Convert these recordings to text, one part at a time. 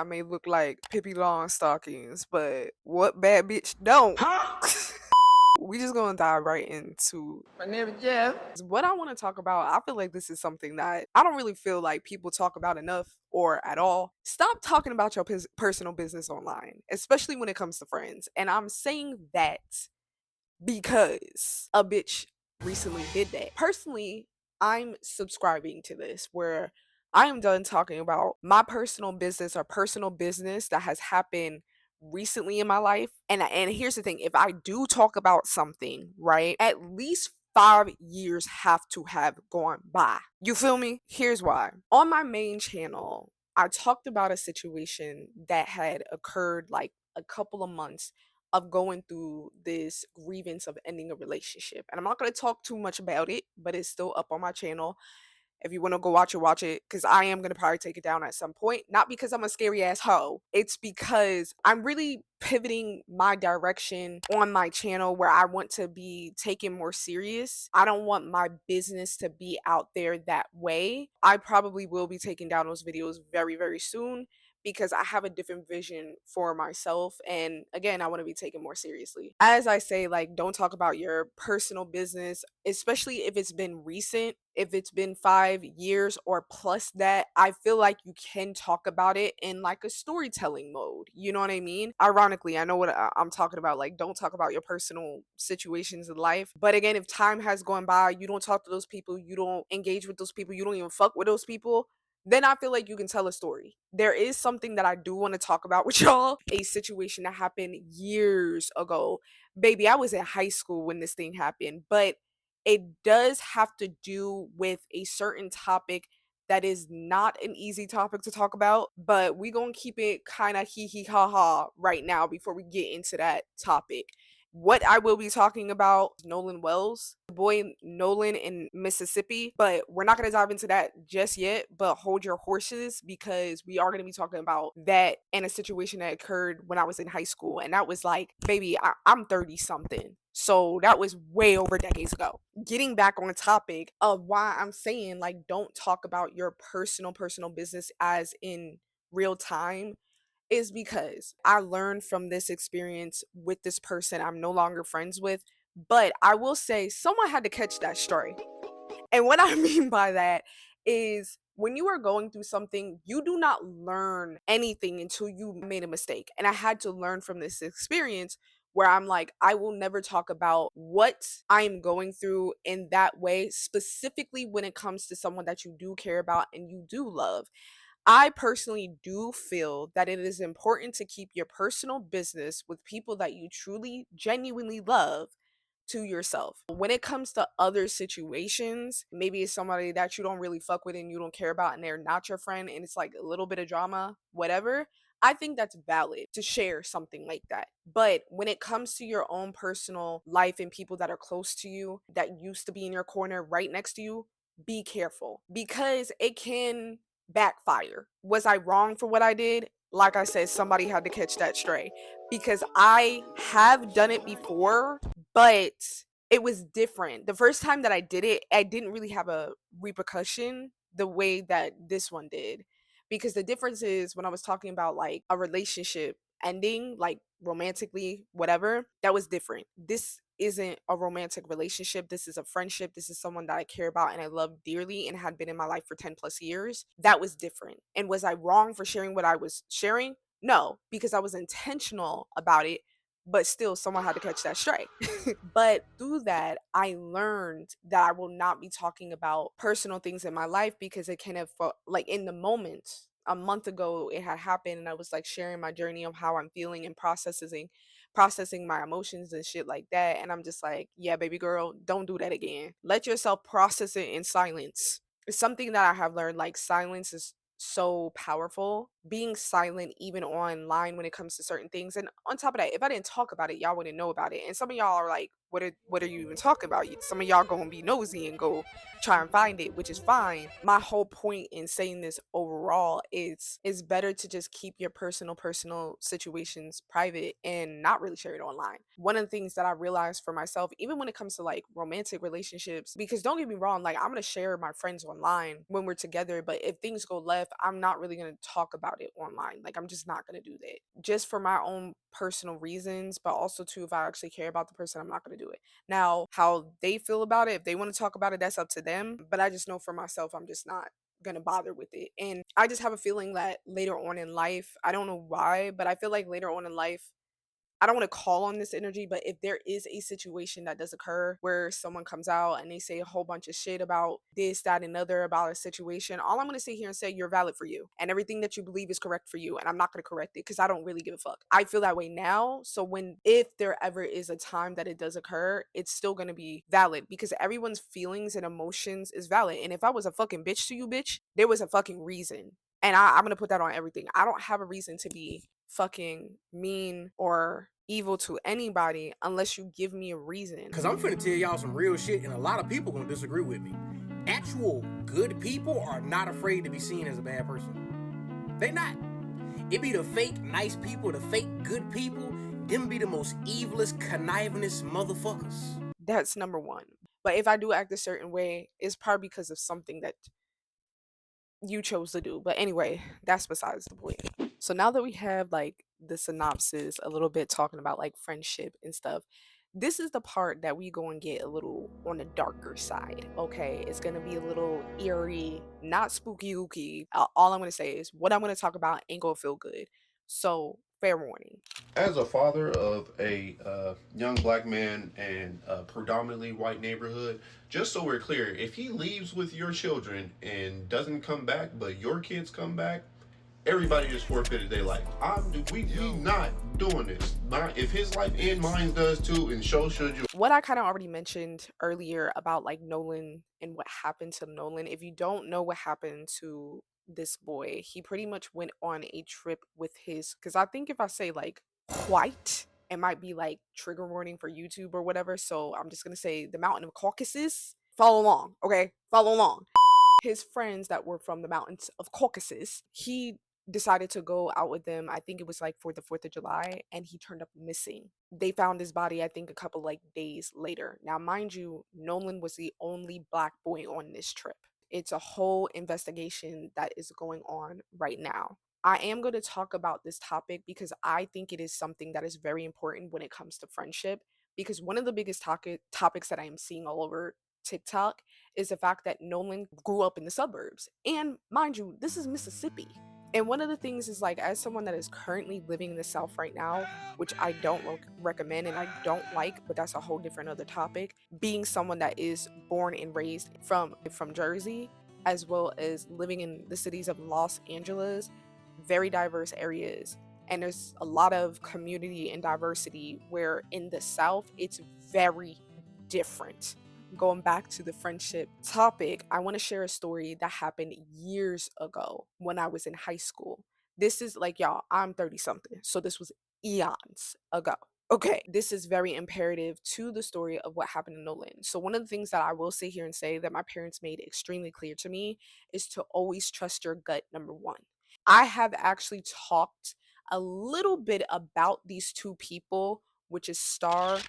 I may look like Pippi Longstockings, but what bad bitch don't? We just gonna dive right into My name is Jeff. what I want to talk about. I feel like this is something that I don't really feel like people talk about enough or at all. Stop talking about your personal business online, especially when it comes to friends. And I'm saying that because a bitch recently did that. Personally, I'm subscribing to this where I am done talking about my personal business or personal business that has happened recently in my life. And here's the thing, if I do talk about something, right? At least 5 years have to have gone by. You feel me? Here's why. On my main channel, I talked about a situation that had occurred like a couple of months of going through this grievance of ending a relationship. And I'm not going to talk too much about it, but it's still up on my channel. If you want to go watch it, because I am going to probably take it down at some point. Not because I'm a scary ass hoe. It's because I'm really pivoting my direction on my channel where I want to be taken more serious. I don't want my business to be out there that way. I probably will be taking down those videos very, very soon because I have a different vision for myself. And again, I want to be taken more seriously. As I say, like, don't talk about your personal business, especially if it's been recent. If it's been 5 years or plus that, I feel like you can talk about it in like a storytelling mode. You know what I mean? Ironically, I know what I'm talking about. Like, don't talk about your personal situations in life. But again, if time has gone by, you don't talk to those people, you don't engage with those people, you don't even fuck with those people, then I feel like you can tell a story. There is something that I do want to talk about with y'all. A situation that happened years ago. Baby, I was in high school when this thing happened, but it does have to do with a certain topic that is not an easy topic to talk about, but we gonna keep it kind of hee hee ha ha right now before we get into that topic. What I will be talking about is Nolan Wells, the boy Nolan in Mississippi, but we're not going to dive into that just yet. But hold your horses because we are going to be talking about that and a situation that occurred when I was in high school. And that was like, baby, I'm 30 something. So that was way over decades ago. Getting back on topic of why I'm saying, like, don't talk about your personal business as in real time is because I learned from this experience with this person I'm no longer friends with. But I will say someone had to catch that story. And what I mean by that is when you are going through something, you do not learn anything until you made a mistake. And I had to learn from this experience where I'm like, I will never talk about what I am going through in that way, specifically when it comes to someone that you do care about and you do love. I personally do feel that it is important to keep your personal business with people that you truly, genuinely love to yourself. When it comes to other situations, maybe it's somebody that you don't really fuck with and you don't care about and they're not your friend and it's like a little bit of drama, whatever. I think that's valid to share something like that. But when it comes to your own personal life and people that are close to you, that used to be in your corner right next to you, be careful because it can backfire. Was I wrong for what I did? Like I said, somebody had to catch that stray because I have done it before, but it was different. The first time that I did it, I didn't really have a repercussion the way that this one did. Because the difference is when I was talking about like a relationship ending, like romantically, whatever, that was different. This isn't a romantic relationship. This is a friendship. This is someone that I care about and I love dearly and had been in my life for 10 plus years. That was different. And was I wrong for sharing what I was sharing? No, because I was intentional about it, but still someone had to catch that stray. But through that, I learned that I will not be talking about personal things in my life because it can have, like, in the moment, a month ago, it had happened, and I was like sharing my journey of how I'm feeling and processing my emotions and shit like that. And I'm just like, yeah, baby girl, don't do that again. Let yourself process it in silence. It's something that I have learned. Like, silence is so powerful. Being silent even online when it comes to certain things. And on top of that, if I didn't talk about it, y'all wouldn't know about it. And some of y'all are like, what are you even talking about? Some of y'all gonna be nosy and go try and find it, which is fine. My whole point in saying this overall is it's better to just keep your personal situations private and not really share it online. One of the things that I realized for myself, even when it comes to like romantic relationships, because don't get me wrong, like, I'm gonna share my friends online when we're together, but if things go left, I'm not really gonna talk about about it online. Like, I'm just not gonna do that. Just for my own personal reasons, but also too, if I actually care about the person, I'm not gonna do it. Now, how they feel about it, if they want to talk about it, that's up to them. But I just know for myself, I'm just not gonna bother with it. And I just have a feeling that later on in life, I don't know why, but I feel like later on in life, I don't want to call on this energy, but if there is a situation that does occur where someone comes out and they say a whole bunch of shit about this, that, and other about a situation, all I'm going to sit here and say, you're valid for you. And everything that you believe is correct for you. And I'm not going to correct it because I don't really give a fuck. I feel that way now. So if there ever is a time that it does occur, it's still going to be valid because everyone's feelings and emotions is valid. And if I was a fucking bitch to you, bitch, there was a fucking reason. And I'm going to put that on everything. I don't have a reason to be fucking mean or evil to anybody unless you give me a reason. Cause I'm finna tell y'all some real shit, and a lot of people gonna disagree with me. Actual good people are not afraid to be seen as a bad person. They not. It be the fake nice people, the fake good people. Them be the most evilest, connivingest motherfuckers. That's number one. But if I do act a certain way, it's probably because of something that you chose to do. But anyway, that's besides the point. So now that we have like the synopsis, a little bit talking about like friendship and stuff, this is the part that we go and get a little on the darker side. Okay, it's gonna be a little eerie, not spooky ooky. All I'm gonna say is what I'm gonna talk about ain't gonna feel good. So fair warning. As a father of a young black man in a predominantly white neighborhood, just so we're clear, if he leaves with your children and doesn't come back, but your kids come back, everybody just forfeited their life. We not doing this. If his life and mine does too, and so should you. What I kind of already mentioned earlier about like Nolan and what happened to Nolan. If you don't know what happened to this boy, he pretty much went on a trip with his, because I think if I say like white, it might be like trigger warning for YouTube or whatever. So I'm just gonna say the mountain of Caucasus. Follow along, okay? Follow along. His friends that were from the mountains of Caucasus, he decided to go out with them. I think it was like for the 4th of July, and he turned up missing. They found his body, I think, a couple like days later. Now, mind you, Nolan was the only black boy on this trip. It's a whole investigation that is going on right now. I am going to talk about this topic because I think it is something that is very important when it comes to friendship. Because one of the biggest topics that I am seeing all over TikTok is the fact that Nolan grew up in the suburbs. And mind you, this is Mississippi. And one of the things is like, as someone that is currently living in the South right now, which I don't recommend and I don't like, but that's a whole different other topic. Being someone that is born and raised from Jersey, as well as living in the cities of Los Angeles, very diverse areas. And there's a lot of community and diversity where in the South, it's very different. Going back to the friendship topic, I want to share a story that happened years ago when I was in high school. This is like, y'all, I'm 30 something. So this was eons ago. Okay, this is very imperative to the story of what happened in Nolan. So, one of the things that I will sit here and say that my parents made extremely clear to me is to always trust your gut, number one. I have actually talked a little bit about these two people, which is Star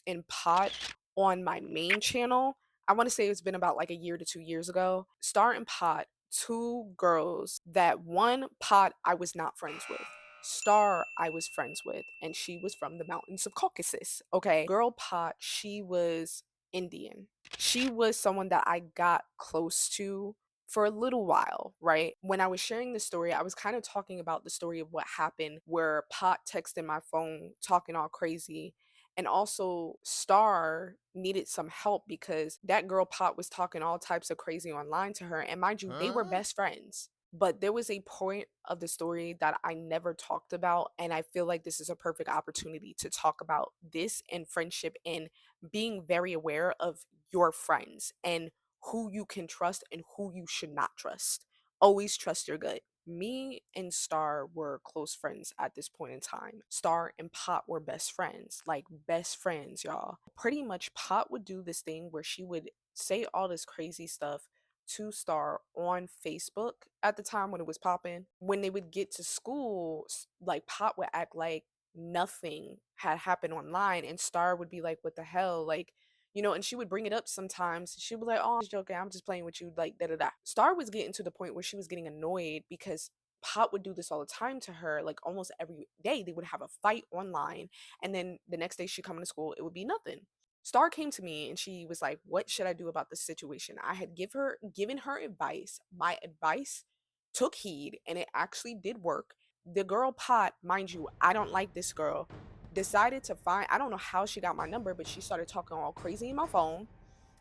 and Pot, on my main channel. I want to say it's been about like a year to 2 years ago. Star and Pot, two girls that one Pot I was not friends with. Star I was friends with, and she was from the mountains of Caucasus. Okay. Girl Pot, she was Indian. She was someone that I got close to for a little while, right? When I was sharing the story, I was kind of talking about the story of what happened where Pot texted my phone talking all crazy. And also, Star needed some help because that girl Pot was talking all types of crazy online to her. And mind you, they were best friends. But there was a point of the story that I never talked about. And I feel like this is a perfect opportunity to talk about this and friendship and being very aware of your friends and who you can trust and who you should not trust. Always trust your gut. Me and Star were close friends at this point in time. Star and Pot were best friends, like best friends, y'all. Pretty much, Pot would do this thing where she would say all this crazy stuff to Star on Facebook at the time when it was popping. When they would get to school, like Pot would act like nothing had happened online, and Star would be like, "What the hell?" Like, and she would bring it up sometimes. She'd be like, "Oh, I'm just joking. I'm just playing with you." Like, da da da. Star was getting to the point where she was getting annoyed because Pot would do this all the time to her, like almost every day. They would have a fight online, and then the next day she'd come to school, it would be nothing. Star came to me and she was like, "What should I do about this situation?" I had given her advice. My advice took heed and it actually did work. The girl Pot, mind you, I don't like this girl, decided to find, I don't know how she got my number, but she started talking all crazy in my phone.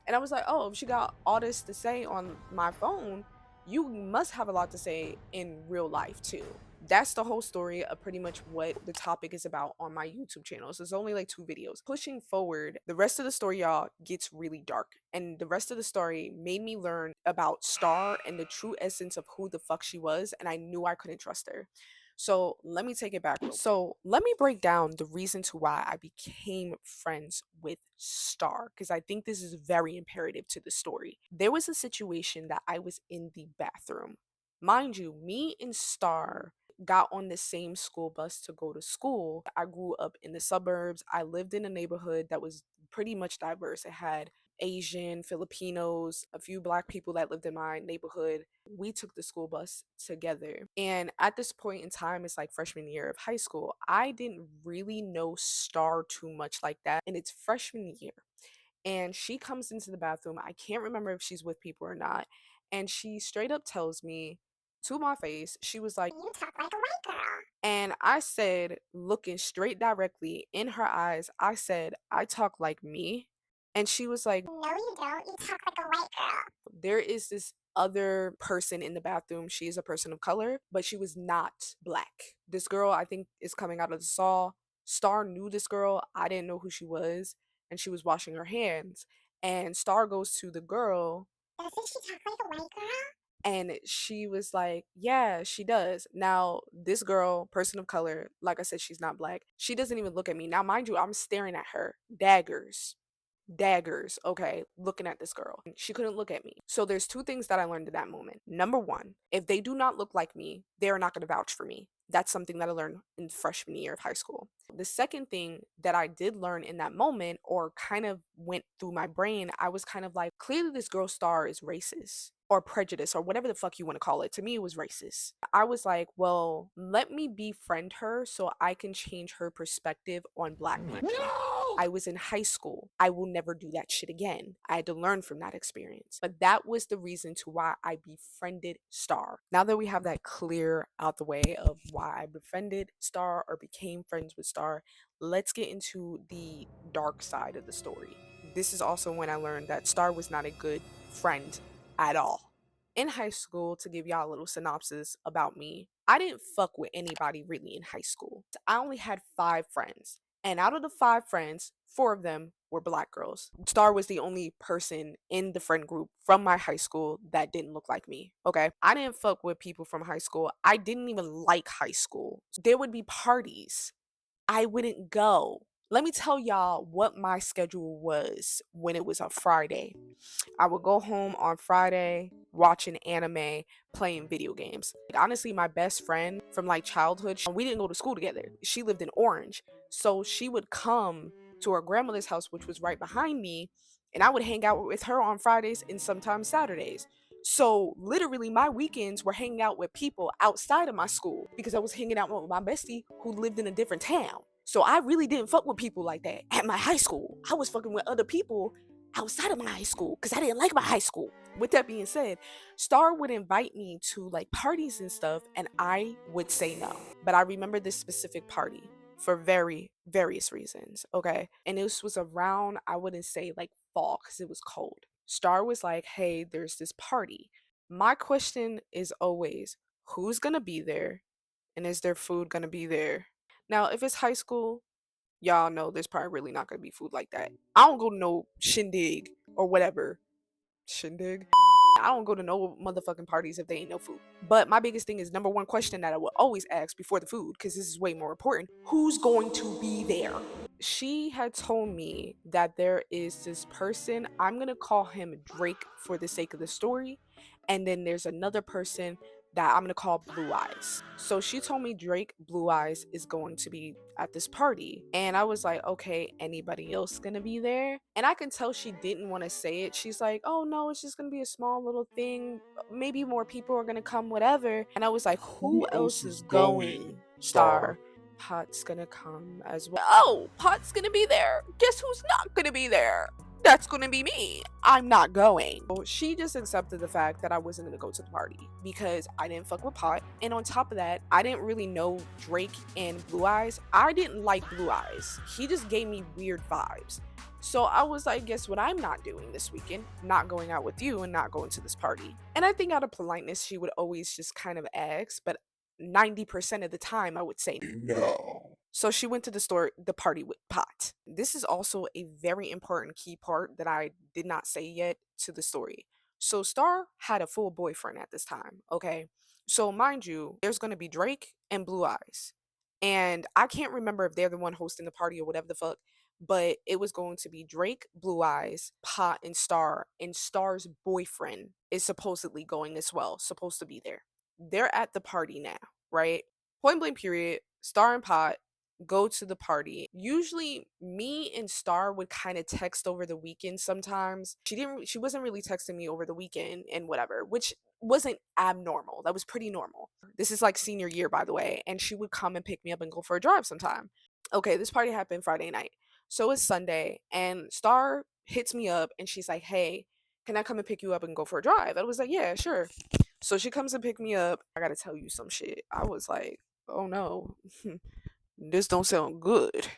And I was like, "Oh, if she got all this to say on my phone, you must have a lot to say in real life too." That's the whole story of pretty much what the topic is about on my YouTube channel. So it's only like 2 videos. Pushing forward, the rest of the story, y'all, gets really dark. And the rest of the story made me learn about Star and the true essence of who the fuck she was. And I knew I couldn't trust her. So let me take it back. So let me break down the reason to why I became friends with Star, because I think this is very imperative to the story. There was a situation that I was in the bathroom. Mind you, me and Star got on the same school bus to go to school. I grew up in the suburbs. I lived in a neighborhood that was pretty much diverse. It had Asian, Filipinos, a few black people that lived in my neighborhood. We took the school bus together. And at this point in time, it's like freshman year of high school. I didn't really know Star too much like that. And it's freshman year. And she comes into the bathroom. I can't remember if she's with people or not. And she straight up tells me to my face, she was like, "You talk like a white girl." And I said, looking straight directly in her eyes, I said, "I talk like me." And she was like, "No, you don't. You talk like a white girl." There is this other person in the bathroom. She is a person of color, but she was not black. This girl, I think, is coming out of the stall. Star knew this girl. I didn't know who she was. And she was washing her hands. And Star goes to the girl. "Doesn't she talk like a white girl?" And she was like, "Yeah, she does." Now, this girl, person of color, like I said, she's not black. She doesn't even look at me. Now, mind you, I'm staring at her. Daggers, okay, looking at this girl. She couldn't look at me. So there's two things that I learned in that moment. Number one, if they do not look like me, they're not going to vouch for me. That's something that I learned in freshman year of high school. The second thing that I did learn in that moment, or kind of went through my brain, I was kind of like, clearly this girl Star is racist or prejudice or whatever the fuck you want to call it. To me, it was racist. I was like, well, let me befriend her so I can change her perspective on black people. No! I was in high school. I will never do that shit again. I had to learn from that experience. But that was the reason to why I befriended Star. Now that we have that clear out the way of why I befriended Star or became friends with Star, let's get into the dark side of the story. This is also when I learned that Star was not a good friend at all. In high school, to give y'all a little synopsis about me, I didn't fuck with anybody really in high school. I only had 5 friends. And out of the 5 friends, 4 of them were black girls. Star was the only person in the friend group from my high school that didn't look like me. Okay. I didn't fuck with people from high school. I didn't even like high school. There would be parties. I wouldn't go. Let me tell y'all what my schedule was when it was a Friday. I would go home on Friday, watching anime, playing video games. Like, honestly, my best friend from like childhood, we didn't go to school together. She lived in Orange. So she would come to her grandmother's house, which was right behind me, and I would hang out with her on Fridays and sometimes Saturdays. So literally my weekends were hanging out with people outside of my school because I was hanging out with my bestie who lived in a different town. So I really didn't fuck with people like that at my high school. I was fucking with other people outside of my high school because I didn't like my high school. With that being said, Star would invite me to like parties and stuff, and I would say no. But I remember this specific party for various reasons, okay? And this was around, I wouldn't say like fall because it was cold. Star was like, "Hey, there's this party." My question is always, who's gonna be there? And is there food gonna be there? Now, if it's high school, y'all know there's probably really not gonna be food like that. I don't go to no shindig or whatever. Shindig? I don't go to no motherfucking parties if they ain't no food. But my biggest thing is number one question that I will always ask before the food, because this is way more important. Who's going to be there? She had told me that there is this person, I'm gonna call him Drake for the sake of the story, and then there's another person that I'm gonna call Blue Eyes. So she told me Drake Blue Eyes is going to be at this party. And I was like, okay, anybody else gonna be there? And I can tell she didn't want to say it. She's like, oh no, it's just gonna be a small little thing. Maybe more people are gonna come, whatever. And I was like, who Who else else is is going? going? Star. Star. Pot's gonna come as well. Oh, Pot's gonna be there. Guess who's not gonna be there? That's gonna be me. I'm not going. So she just accepted the fact that I wasn't gonna go to the party because I didn't fuck with Pot. And on top of that, I didn't really know Drake and Blue Eyes. I didn't like Blue Eyes. He just gave me weird vibes. So I was like, guess what I'm not doing this weekend? Not going out with you and not going to this party. And I think out of politeness, she would always just kind of ask, but 90% of the time I would say No. so she went to the party with Pot. This is also a very important key part that I did not say yet to the story. So Star had a full boyfriend at this time, okay? So mind you, there's gonna be Drake and Blue Eyes. And I can't remember if they're the one hosting the party or whatever the fuck, but it was going to be Drake, Blue Eyes, Pot, and Star's boyfriend is supposedly going as well, supposed to be there. They're at the party now, right? Point blank period, Star and Pot go to the party. Usually me and Star would kind of text over the weekend sometimes. She wasn't really texting me over the weekend and whatever, which wasn't abnormal. That was pretty normal. This is like senior year by the way, and she would come and pick me up and go for a drive sometime. Okay, this party happened Friday night. So it's Sunday and Star hits me up and she's like, "Hey, can I come and pick you up and go for a drive?" I was like, "Yeah, sure." So she comes and pick me up. I got to tell you some shit. I was like, "Oh no." This don't sound good.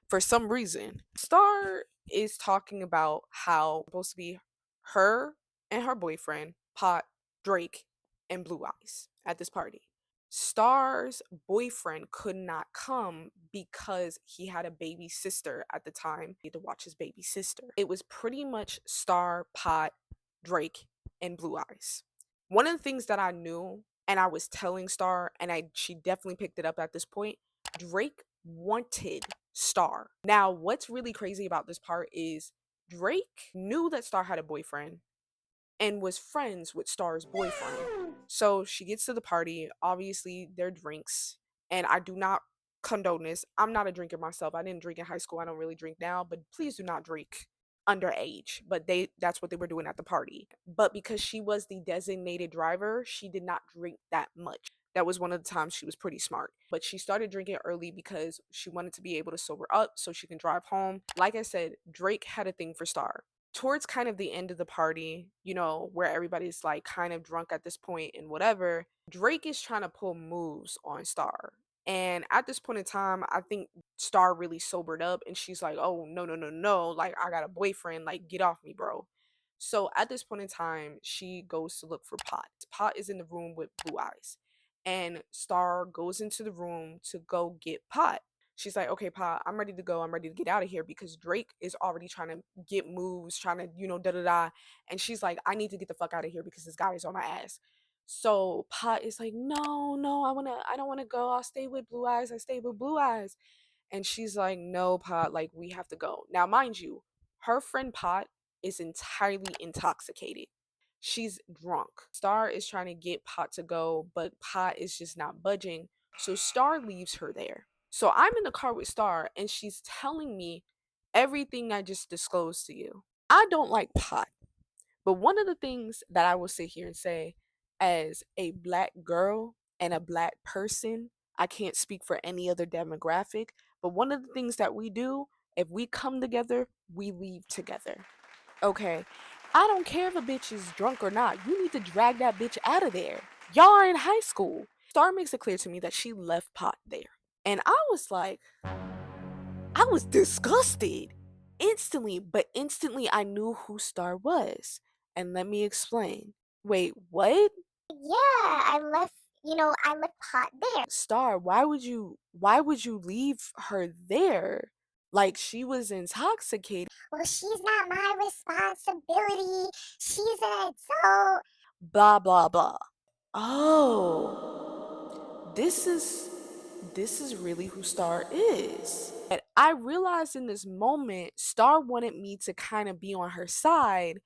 For some reason, Star is talking about how it's supposed to be her and her boyfriend, Pot, Drake, and Blue Eyes at this party. Star's boyfriend could not come because he had a baby sister at the time. He had to watch his baby sister. It was pretty much Star, Pot, Drake, and Blue Eyes. One of the things that I knew and I was telling Star, and she definitely picked it up at this point, Drake wanted Star. Now, what's really crazy about this part is Drake knew that Star had a boyfriend and was friends with Star's boyfriend. So she gets to the party. Obviously, there are drinks, and I do not condone this. I'm not a drinker myself. I didn't drink in high school. I don't really drink now, but please do not drink underage. But that's what they were doing at the party. But because she was the designated driver, she did not drink that much. That was one of the times she was pretty smart. But she started drinking early because she wanted to be able to sober up so she can drive home. Like I said, Drake had a thing for Star towards kind of the end of the party, where everybody's like kind of drunk at this point and whatever, Drake is trying to pull moves on Star. And at this point in time, I think Star really sobered up and she's like, oh, no, no, no, no. Like, I got a boyfriend. Like, get off me, bro. So at this point in time, she goes to look for Pot. Pot is in the room with Blue Eyes. And Star goes into the room to go get Pot. She's like, okay, Pa, I'm ready to go. I'm ready to get out of here because Drake is already trying to get moves, trying to, da da da. And she's like, I need to get the fuck out of here because this guy is on my ass. So Pa is like, no, no, I don't wanna go. I'll stay with Blue Eyes. I stay with Blue Eyes. And she's like, no, Pot, like we have to go. Now, mind you, her friend Pot is entirely intoxicated. She's drunk. Star is trying to get Pot to go, but Pot is just not budging. So Star leaves her there. So I'm in the car with Star and she's telling me everything I just disclosed to you. I don't like Pot, but one of the things that I will sit here and say as a black girl and a black person, I can't speak for any other demographic, but one of the things that we do, if we come together, we leave together. Okay. I don't care if a bitch is drunk or not. You need to drag that bitch out of there. Y'all are in high school. Star makes it clear to me that she left Pot there. And I was like, I was disgusted instantly, but instantly I knew who Star was. And let me explain. Wait, what? Yeah, I left Pot there. Star, why would you leave her there? Like she was intoxicated. Well, she's not my responsibility. She's an adult. Blah blah blah. Oh, this is really who Star is. And I realized in this moment, Star wanted me to kind of be on her side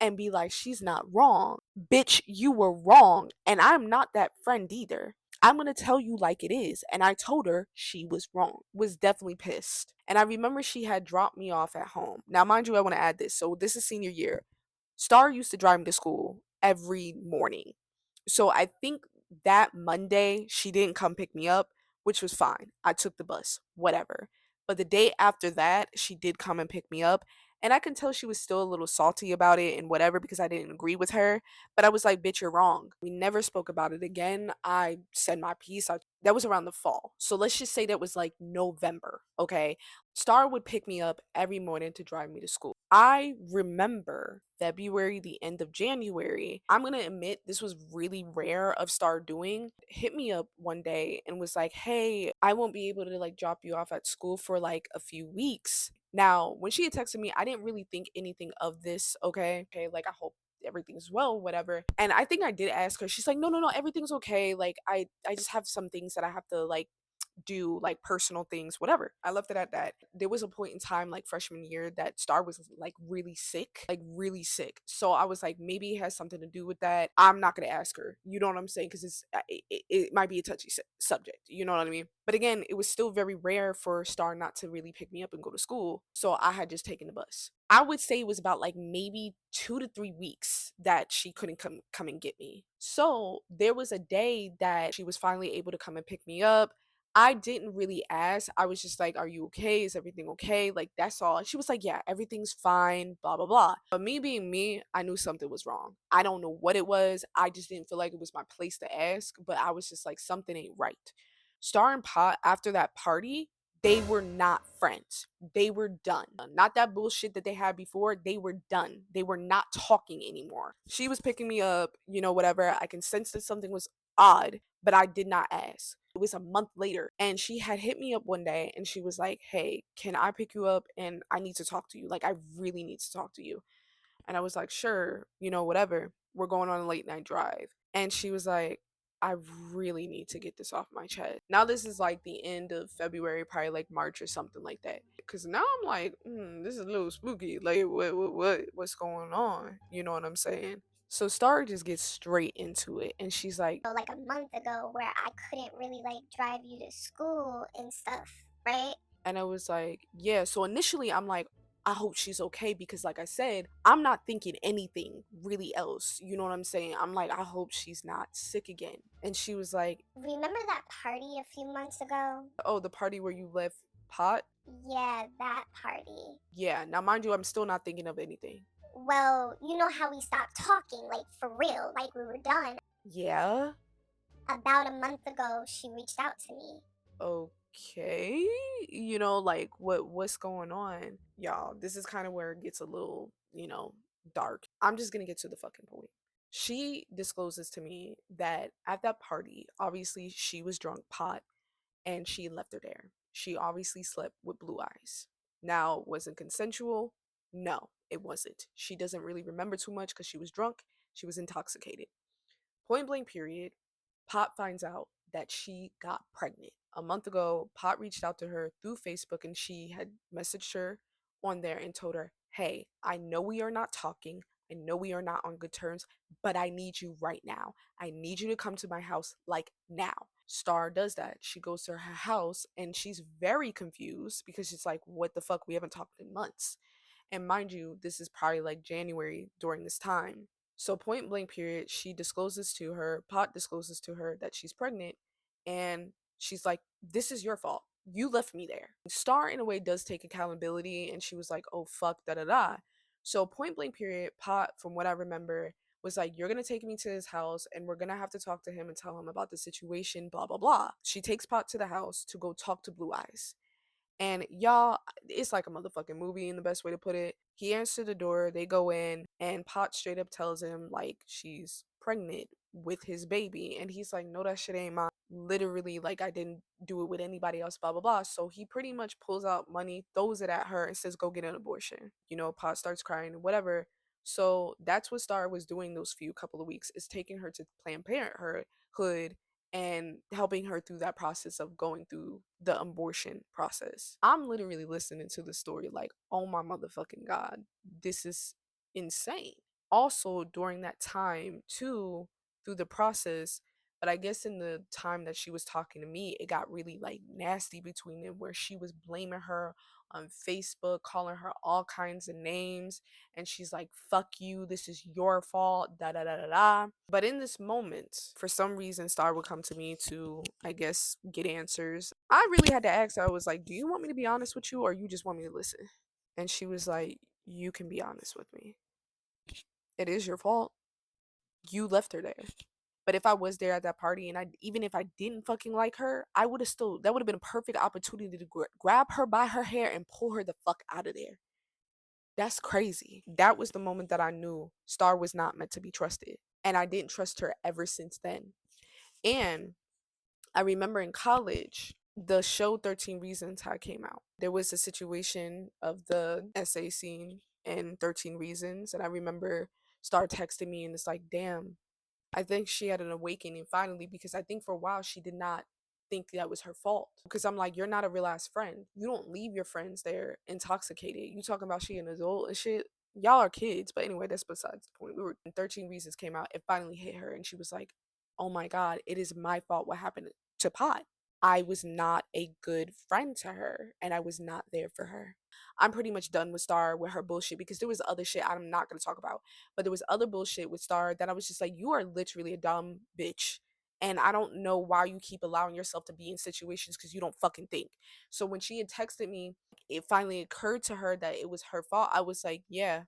and be like, she's not wrong. Bitch, you were wrong. And I'm not that friend either. I'm gonna tell you like it is. And I told her she was wrong. Was definitely pissed. And I remember she had dropped me off at home. Now, mind you, I want to add this. So this is senior year. Star used to drive me to school every morning. So I think that Monday she didn't come pick me up, which was fine. I took the bus, whatever. But the day after that, she did come and pick me up. And I can tell she was still a little salty about it and whatever because I didn't agree with her. But I was like, bitch, you're wrong. We never spoke about it again. I said my piece. That was around the fall. So let's just say that was like November. Okay. Star would pick me up every morning to drive me to school. I remember February, the end of January. I'm going to admit this was really rare of Star doing. Hit me up one day and was like, "Hey, I won't be able to like drop you off at school for like a few weeks." Now, when she had texted me, I didn't really think anything of this, okay? Okay, like I hope everything's well, whatever. And I think I did ask her. She's like, "No, no, no, everything's okay. Like I just have some things that I have to like do, like personal things, whatever." I left it at that. There was a point in time, like freshman year, that Star was like really sick, like really sick. So I was like, maybe it has something to do with that. I'm not gonna ask her. You know what I'm saying? Because it might be a touchy subject. You know what I mean? But again, it was still very rare for Star not to really pick me up and go to school. So I had just taken the bus. I would say it was about like maybe 2 to 3 weeks that she couldn't come and get me. So there was a day that she was finally able to come and pick me up. I didn't really ask. I was just like, "Are you okay? Is everything okay?" Like, that's all. And she was like, "Yeah, everything's fine, blah, blah, blah." But me being me, I knew something was wrong. I don't know what it was. I just didn't feel like it was my place to ask, but I was just like, something ain't right. Star and Pot, after that party, they were not friends. They were done. Not that bullshit that they had before. They were done. They were not talking anymore. She was picking me up, whatever. I can sense that something was odd, but I did not ask. It was a month later, and she had hit me up one day and she was like, "Hey, can I pick you up? And I need to talk to you. Like, I really need to talk to you." And I was like, "Sure, whatever. We're going on a late night drive." And she was like, "I really need to get this off my chest." Now, this is like the end of February, probably like March or something like that. Cause now I'm like, this is a little spooky. Like, what's going on? You know what I'm saying? So Star just gets straight into it, and she's like, Like a month ago where I couldn't really like drive you to school and stuff, right? and I was like, yeah. So initially, I'm like, I hope she's okay because, like I said, I'm not thinking anything really else. You know what I'm saying? I'm like, I hope she's not sick again. And she was like, Remember that party a few months ago? "Oh, the party where you left Pot?" Yeah, that party. Yeah. Now, mind you, I'm still not thinking of anything. Well, you know how we stopped talking, like for real, like we were done. Yeah. About a month ago, she reached out to me. Okay. Like what's going on? Y'all, this is kind of where it gets a little, dark. I'm just going to get to the fucking point. She discloses to me that at that party, obviously she was drunk Pot and she left her there. She obviously slept with Blue Eyes. Now, was it consensual? No, it wasn't. She doesn't really remember too much because she was drunk. She was intoxicated. Point blank period. Pot finds out that she got pregnant. A month ago, Pot reached out to her through Facebook and she had messaged her on there and told her, "Hey, I know we are not talking. I know we are not on good terms, but I need you right now. I need you to come to my house like now." Star does that. She goes to her house and she's very confused because she's like, "What the fuck? We haven't talked in months." And mind you, this is probably like January during this time. So point blank period, she discloses to her, Pot discloses to her that she's pregnant, and she's like, "This is your fault. You left me there." Star in a way does take accountability and she was like, "Oh fuck, da da da." So point blank period, Pot, from what I remember, was like, "You're gonna take me to his house and we're gonna have to talk to him and tell him about the situation, blah blah blah." She takes Pot to the house to go talk to Blue Eyes. And y'all, it's like a motherfucking movie in the best way to put it. He answered the door, they go in, and Pot straight up tells him like she's pregnant with his baby. And he's like, "No, that shit ain't mine. Literally, like I didn't do it with anybody else, blah blah blah." So he pretty much pulls out money, throws it at her, and says, "Go get an abortion." Pot starts crying, whatever. So that's what Star was doing those few couple of weeks, is taking her to Planned Parenthood and helping her through that process of going through the abortion process. I'm literally listening to the story like, oh my motherfucking God, this is insane. Also, during that time, too, through the process, but I guess in the time that she was talking to me, it got really like nasty between them where she was blaming her on Facebook, calling her all kinds of names. And she's like, fuck you, this is your fault, da da da da da. But in this moment, for some reason, Star would come to me to, I guess, get answers. I really had to ask her, I was like, do you want me to be honest with you or you just want me to listen? And she was like, you can be honest with me. It is your fault. You left her there. But if I was there at that party and even if I didn't fucking like her, I would have still, that would have been a perfect opportunity to grab her by her hair and pull her the fuck out of there. That's crazy. That was the moment that I knew Star was not meant to be trusted. And I didn't trust her ever since then. And I remember in college, the show 13 Reasons had came out. There was a situation of the essay scene in 13 Reasons. And I remember Star texting me and it's like, damn, I think she had an awakening finally because I think for a while she did not think that was her fault. Because I'm like, you're not a real ass friend. You don't leave your friends there intoxicated. You talking about she an adult and shit. Y'all are kids. But anyway, that's besides the point. We were 13 Reasons came out. It finally hit her and she was like, oh my God, it is my fault what happened to Pot. I was not a good friend to her and I was not there for her. I'm pretty much done with Star with her bullshit because there was other shit I'm not going to talk about, but there was other bullshit with Star that I was just like, you are literally a dumb bitch. And I don't know why you keep allowing yourself to be in situations because you don't fucking think. So when she had texted me, it finally occurred to her that it was her fault. I was like, yeah.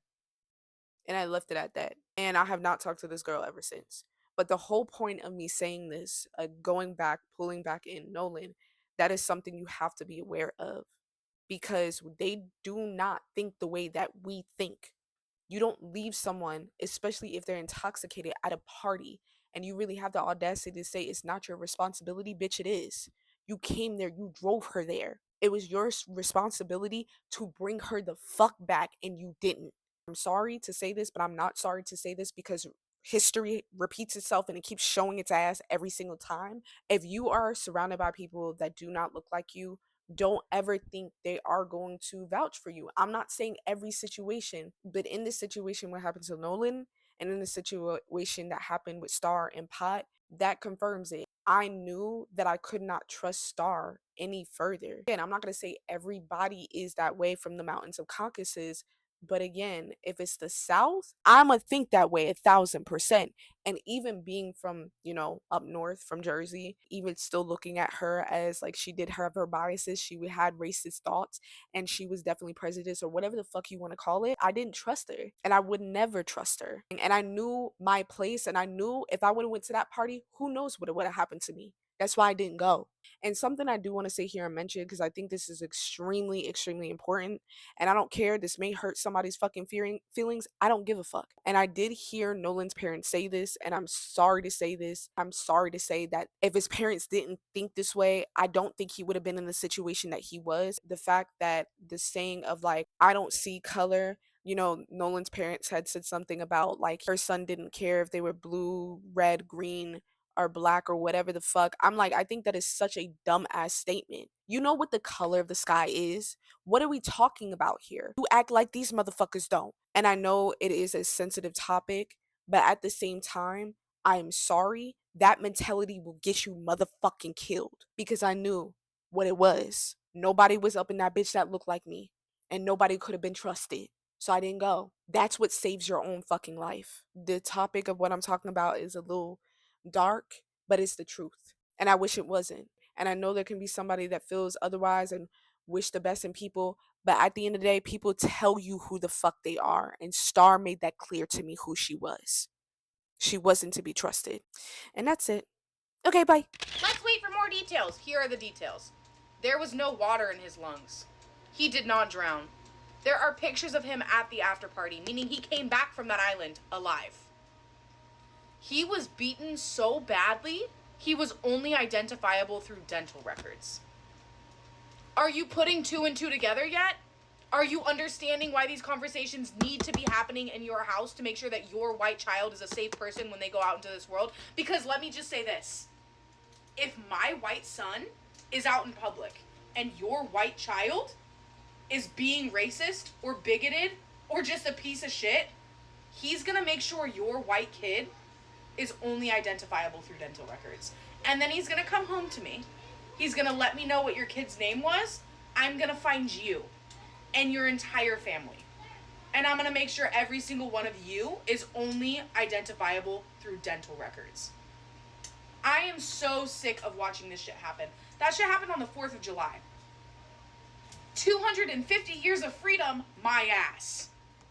And I left it at that. And I have not talked to this girl ever since. But the whole point of me saying this, going back, pulling back in Nolan, that is something you have to be aware of because they do not think the way that we think. You don't leave someone, especially if they're intoxicated at a party, and you really have the audacity to say it's not your responsibility. Bitch, it is. You came there, you drove her there. It was your responsibility to bring her the fuck back, and you didn't. I'm sorry to say this, but I'm not sorry to say this because history repeats itself and it keeps showing its ass every single time. If you are surrounded by people that do not look like you, don't ever think they are going to vouch for you. I'm not saying every situation, but in this situation, what happened to Nolan and in the situation that happened with Star and Pot, that confirms it. I knew that I could not trust Star any further. Again, I'm not going to say everybody is that way from the mountains of Caucasus, but again, if it's the South, I'ma think that way 1,000%. And even being from, up north from Jersey, even still looking at her as like she did have her biases, she had racist thoughts, and she was definitely prejudiced or whatever the fuck you want to call it. I didn't trust her, and I would never trust her. And I knew my place, and I knew if I would have went to that party, who knows what would have happened to me. That's why I didn't go. And something I do want to say here and mention because I think this is extremely, extremely important. And I don't care. This may hurt somebody's fucking feelings. I don't give a fuck. And I did hear Nolan's parents say this, and I'm sorry to say this. I'm sorry to say that if his parents didn't think this way, I don't think he would have been in the situation that he was. The fact that the saying of like, I don't see color. Nolan's parents had said something about like her son didn't care if they were blue, red, green, or black or whatever the fuck. I'm like, I think that is such a dumb ass statement. You know what the color of the sky is? What are we talking about here? You act like these motherfuckers don't. And I know it is a sensitive topic, but at the same time, I am sorry. That mentality will get you motherfucking killed because I knew what it was. Nobody was up in that bitch that looked like me, and nobody could have been trusted. So I didn't go. That's what saves your own fucking life. The topic of what I'm talking about is a little dark, but it's the truth. And I wish it wasn't. And I know there can be somebody that feels otherwise and wish the best in people, but at the end of the day, people tell you who the fuck they are. And Star made that clear to me who she was. She wasn't to be trusted. And that's it. Okay, bye. Let's wait for more details. Here are the details. There was no water in his lungs. He did not drown. There are pictures of him at the after party, meaning he came back from that island alive. He was beaten so badly, he was only identifiable through dental records. Are you putting two and two together yet? Are you understanding why these conversations need to be happening in your house to make sure that your white child is a safe person when they go out into this world? Because let me just say this. If my white son is out in public and your white child is being racist or bigoted or just a piece of shit, He's gonna make sure your white kid is only identifiable through dental records. And then he's gonna come home to me. He's gonna let me know what your kid's name was. I'm gonna find you and your entire family. And I'm gonna make sure every single one of you is only identifiable through dental records. I am so sick of watching this shit happen. That shit happened on the 4th of July. 250 years of freedom, my ass.